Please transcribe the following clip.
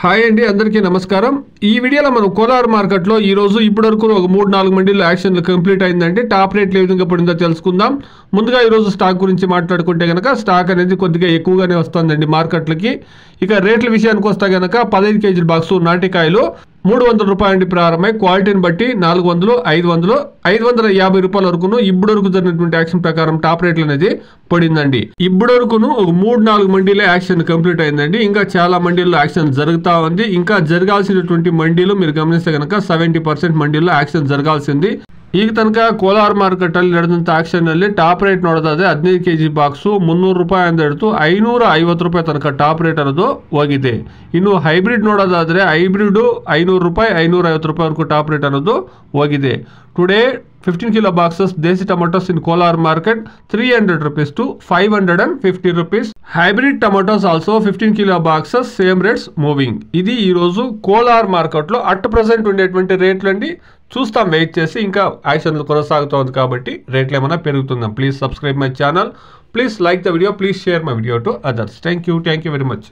Hi అండి, అందరికీ నమస్కారం. ఈ వీడియోలో మనం కోలార్ మార్కెట్లో ఈరోజు ఇప్పటివరకు ఒక 3-4 మండీలు యాక్షన్లు కంప్లీట్ అయిందంటే టాప్ రేట్లు ఏ విధంగా పడిందో తెలుసుకుందాం. ముందుగా ఈరోజు స్టాక్ గురించి మాట్లాడుకుంటే కనుక స్టాక్ అనేది కొద్దిగా ఎక్కువగానే వస్తుందండి మార్కెట్లకి. ఇక రేట్ల విషయానికి వస్తే కనుక 15 కేజీల బాక్సు నాటికాయలు 300 రూపాయల నుండి ప్రారంభమై క్వాలిటీని బట్టి 400, 500, 550 రూపాయల వరకును ఇప్పటివరకు జరిగినటువంటి యాక్షన్ ప్రకారం టాప్ రేట్లు అనేది పడిందండి. ఇప్పటివరకును ఒక 3-4 మండీలే యాక్షన్ కంప్లీట్ అయిందండి. ఇంకా చాలా మండీల్లో యాక్షన్ జరుగుతూ ఉంది. ఇంకా జరగాల్సినటువంటి మండీలు మీరు గమనిస్తే కనుక 70% ಮಂಡೀల్లో యాక్షన్ జరగాల్సింది. ಈಗ ತನಕ ಕೋಲಾರ ಮಾರ್ಕೆಟಲ್ಲಿ ನಡೆದಂಥ ಆಕ್ಷನ್ನಲ್ಲಿ ಟಾಪ್ ರೇಟ್ ನೋಡೋದಾದ್ರೆ 15 ಕೆಜಿ ಬಾಕ್ಸು 300 ರೂಪಾಯಿ ಅಂತ ಹಿಡಿದು 550 ರೂಪಾಯಿ ತನಕ ಟಾಪ್ ರೇಟ್ ಅನ್ನೋದು ಹೋಗಿದೆ. ಇನ್ನು ಹೈಬ್ರಿಡ್ ನೋಡೋದಾದ್ರೆ ಹೈಬ್ರಿಡ್ 500 ರೂಪಾಯಿ 550 ರೂಪಾಯಿ ವರೆಗೂ ಟಾಪ್ ರೇಟ್ ಅನ್ನೋದು ಹೋಗಿದೆ. Today 15 kilo boxes desi tomatoes in Kolar market 300 rupees to 550 rupees. Hybrid tomatoes also 15 kilo boxes same rates moving. ఇది ఈ రోజు కోలార్ మార్కెట్లో అట్ ప్రెజెంట్ ఉండేటువంటి రేట్లు అండి. చూస్తాం, వెయిట్ చేసి ఇంకా యాక్షన్లు కొనసాగుతోంది కాబట్టి రేట్లు ఏమైనా పెరుగుతుందాం. Please subscribe my channel, please like the video, please share my video to others. Thank you very much.